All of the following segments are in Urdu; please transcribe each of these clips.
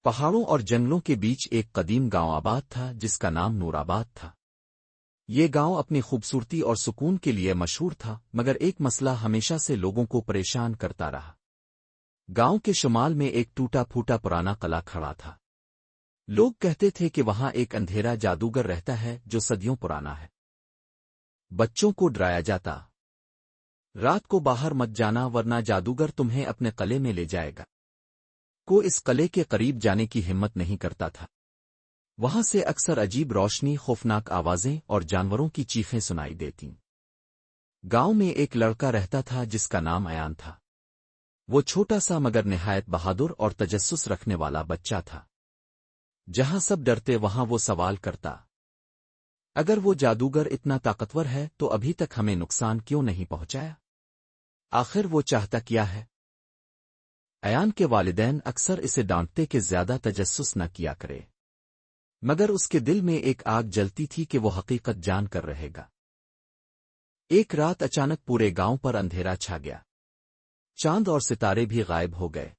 پہاڑوں اور جنگلوں کے بیچ ایک قدیم گاؤں آباد تھا جس کا نام نور آباد تھا۔ یہ گاؤں اپنی خوبصورتی اور سکون کے لیے مشہور تھا، مگر ایک مسئلہ ہمیشہ سے لوگوں کو پریشان کرتا رہا۔ گاؤں کے شمال میں ایک ٹوٹا پھوٹا پرانا قلعہ کھڑا تھا۔ لوگ کہتے تھے کہ وہاں ایک اندھیرا جادوگر رہتا ہے جو صدیوں پرانا ہے۔ بچوں کو ڈرایا جاتا، رات کو باہر مت جانا ورنہ جادوگر تمہیں اپنے قلعے میں لے جائے گا۔ کوئی اس قلعے کے قریب جانے کی ہمت نہیں کرتا تھا۔ وہاں سے اکثر عجیب روشنی، خوفناک آوازیں اور جانوروں کی چیخیں سنائی دیتیں۔ گاؤں میں ایک لڑکا رہتا تھا جس کا نام ایان تھا۔ وہ چھوٹا سا مگر نہایت بہادر اور تجسس رکھنے والا بچہ تھا۔ جہاں سب ڈرتے وہاں وہ سوال کرتا، اگر وہ جادوگر اتنا طاقتور ہے تو ابھی تک ہمیں نقصان کیوں نہیں پہنچایا؟ آخر وہ چاہتا کیا ہے؟ ایان کے والدین اکثر اسے ڈانٹتے کہ زیادہ تجسس نہ کیا کرے، مگر اس کے دل میں ایک آگ جلتی تھی کہ وہ حقیقت جان کر رہے گا۔ ایک رات اچانک پورے گاؤں پر اندھیرا چھا گیا۔ چاند اور ستارے بھی غائب ہو گئے۔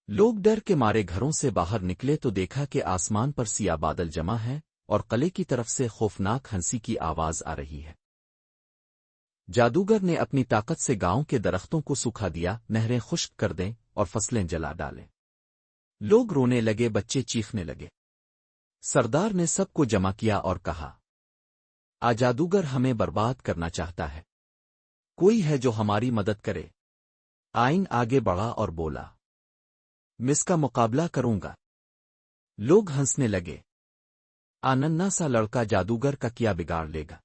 لوگ ڈر کے مارے گھروں سے باہر نکلے تو دیکھا کہ آسمان پر سیاہ بادل جمع ہیں اور قلعے کی طرف سے خوفناک ہنسی کی آواز آ رہی ہے۔ جادوگر نے اپنی طاقت سے گاؤں کے درختوں کو سکھا دیا، نہریں خشک کر دیں اور فصلیں جلا ڈالیں۔ لوگ رونے لگے، بچے چیخنے لگے۔ سردار نے سب کو جمع کیا اور کہا، جادوگر ہمیں برباد کرنا چاہتا ہے، کوئی ہے جو ہماری مدد کرے؟ آئین آگے بڑھا اور بولا، میں اس کا مقابلہ کروں گا۔ لوگ ہنسنے لگے۔ ننھا سا لڑکا جادوگر کا کیا بگاڑ لے گا؟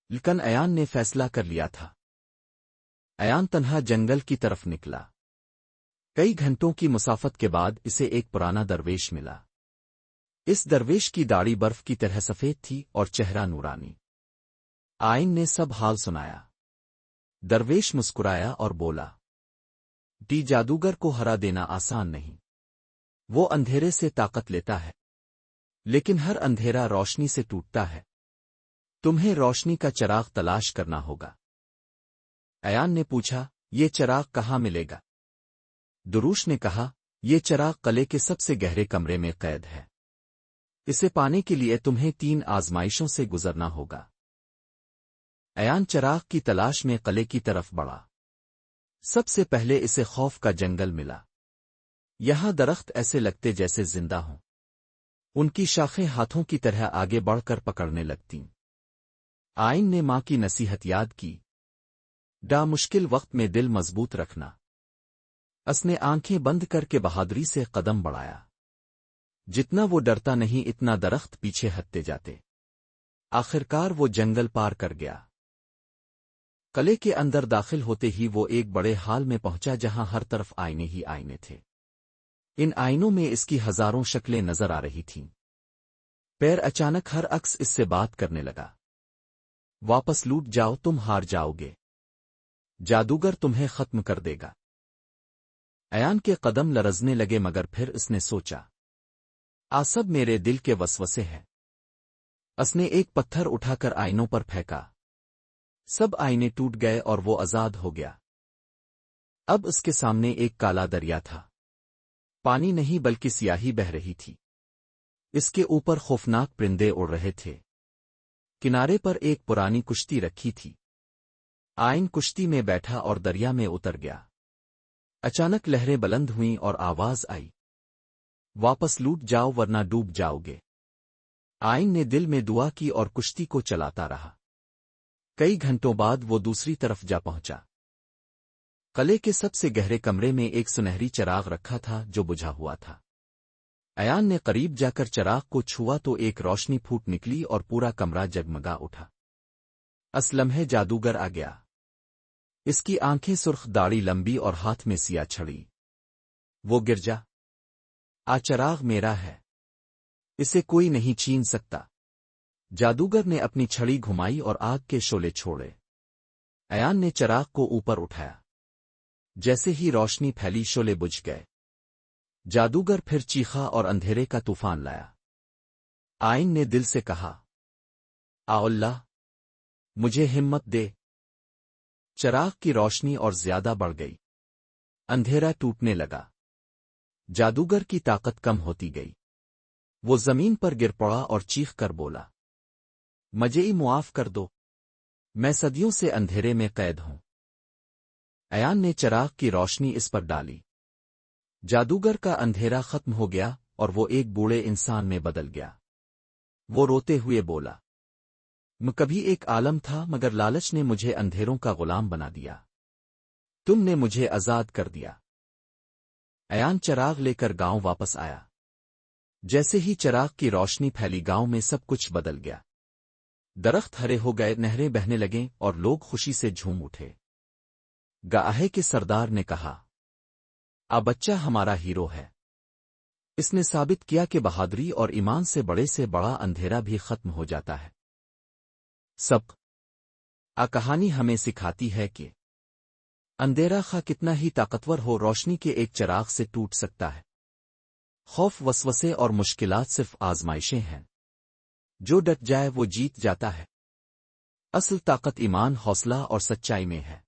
لیکن ایان نے فیصلہ کر لیا تھا۔ ایان تنہا جنگل کی طرف نکلا۔ کئی گھنٹوں کی مسافت کے بعد اسے ایک پرانا درویش ملا۔ اس درویش کی داڑھی برف کی طرح سفید تھی اور چہرہ نورانی۔ آئین نے سب حال سنایا۔ درویش مسکرایا اور بولا، جادوگر کو ہرا دینا آسان نہیں۔ وہ اندھیرے سے طاقت لیتا ہے، لیکن ہر اندھیرا روشنی سے ٹوٹتا ہے۔ تمہیں روشنی کا چراغ تلاش کرنا ہوگا۔ ایان نے پوچھا، یہ چراغ کہاں ملے گا؟ دروش نے کہا، یہ چراغ قلعے کے سب سے گہرے کمرے میں قید ہے۔ اسے پانے کے لیے تمہیں 3 آزمائشوں سے گزرنا ہوگا۔ ایان چراغ کی تلاش میں قلعے کی طرف بڑھا۔ سب سے پہلے اسے خوف کا جنگل ملا۔ یہاں درخت ایسے لگتے جیسے زندہ ہوں۔ ان کی شاخیں ہاتھوں کی طرح آگے بڑھ کر پکڑنے لگتیں۔ آئین نے ماں کی نصیحت یاد کی، مشکل وقت میں دل مضبوط رکھنا۔ اس نے آنکھیں بند کر کے بہادری سے قدم بڑھایا۔ جتنا وہ ڈرتا نہیں اتنا درخت پیچھے ہٹتے جاتے۔ آخرکار وہ جنگل پار کر گیا۔ قلعے کے اندر داخل ہوتے ہی وہ ایک بڑے ہال میں پہنچا جہاں ہر طرف آئینے ہی آئینے تھے۔ ان آئینوں میں اس کی ہزاروں شکلیں نظر آ رہی تھیں۔ پیر اچانک ہر عکس اس سے بات کرنے لگا، واپس لوٹ جاؤ، تم ہار جاؤ گے، جادوگر تمہیں ختم کر دے گا۔ ایان کے قدم لرزنے لگے مگر پھر اس نے سوچا، سب میرے دل کے وسوسے ہیں۔ اس نے ایک پتھر اٹھا کر آئینوں پر پھینکا۔ سب آئینے ٹوٹ گئے اور وہ آزاد ہو گیا۔ اب اس کے سامنے ایک کالا دریا تھا۔ پانی نہیں بلکہ سیاہی بہہ رہی تھی۔ اس کے اوپر خوفناک پرندے اڑ رہے تھے۔ کنارے پر ایک پرانی کشتی رکھی تھی۔ آئین کشتی میں بیٹھا اور دریا میں اتر گیا۔ اچانک لہریں بلند ہوئیں اور آواز آئی، واپس لوٹ جاؤ ورنہ ڈوب جاؤ گے۔ آئین نے دل میں دعا کی اور کشتی کو چلاتا رہا۔ کئی گھنٹوں بعد وہ دوسری طرف جا پہنچا۔ قلعے کے سب سے گہرے کمرے میں ایک سنہری چراغ رکھا تھا جو بجھا ہوا تھا۔ ایان نے قریب جا کر چراغ کو چھوا تو ایک روشنی پھوٹ نکلی اور پورا کمرہ جگمگا اٹھا۔ اس لمحے جادوگر آ گیا۔ اس کی آنکھیں سرخ، داڑھی لمبی اور ہاتھ میں سیاہ چھڑی۔ وہ گرجا، چراغ میرا ہے، اسے کوئی نہیں چھین سکتا۔ جادوگر نے اپنی چھڑی گھمائی اور آگ کے شعلے چھوڑے۔ ایان نے چراغ کو اوپر اٹھایا۔ جیسے ہی روشنی پھیلی شعلے بجھ گئے۔ جادوگر پھر چیخا اور اندھیرے کا طوفان لایا۔ آئین نے دل سے کہا، اللہ مجھے ہمت دے۔ چراغ کی روشنی اور زیادہ بڑھ گئی۔ اندھیرا ٹوٹنے لگا۔ جادوگر کی طاقت کم ہوتی گئی۔ وہ زمین پر گر پڑا اور چیخ کر بولا، مجھے معاف کر دو، میں صدیوں سے اندھیرے میں قید ہوں۔ ایان نے چراغ کی روشنی اس پر ڈالی۔ جادوگر کا اندھیرا ختم ہو گیا اور وہ ایک بوڑھے انسان میں بدل گیا۔ وہ روتے ہوئے بولا، میں کبھی ایک عالم تھا مگر لالچ نے مجھے اندھیروں کا غلام بنا دیا۔ تم نے مجھے آزاد کر دیا۔ ایان چراغ لے کر گاؤں واپس آیا۔ جیسے ہی چراغ کی روشنی پھیلی گاؤں میں سب کچھ بدل گیا۔ درخت ہرے ہو گئے، نہریں بہنے لگیں اور لوگ خوشی سے جھوم اٹھے۔ گاہے کے سردار نے کہا، اب بچہ ہمارا ہیرو ہے۔ اس نے ثابت کیا کہ بہادری اور ایمان سے بڑا اندھیرا بھی ختم ہو جاتا ہے۔ سب کہانی ہمیں سکھاتی ہے کہ اندھیرا خواہ کتنا ہی طاقتور ہو، روشنی کے ایک چراغ سے ٹوٹ سکتا ہے۔ خوف، وسوسے اور مشکلات صرف آزمائشیں ہیں۔ جو ڈٹ جائے وہ جیت جاتا ہے۔ اصل طاقت ایمان، حوصلہ اور سچائی میں ہے۔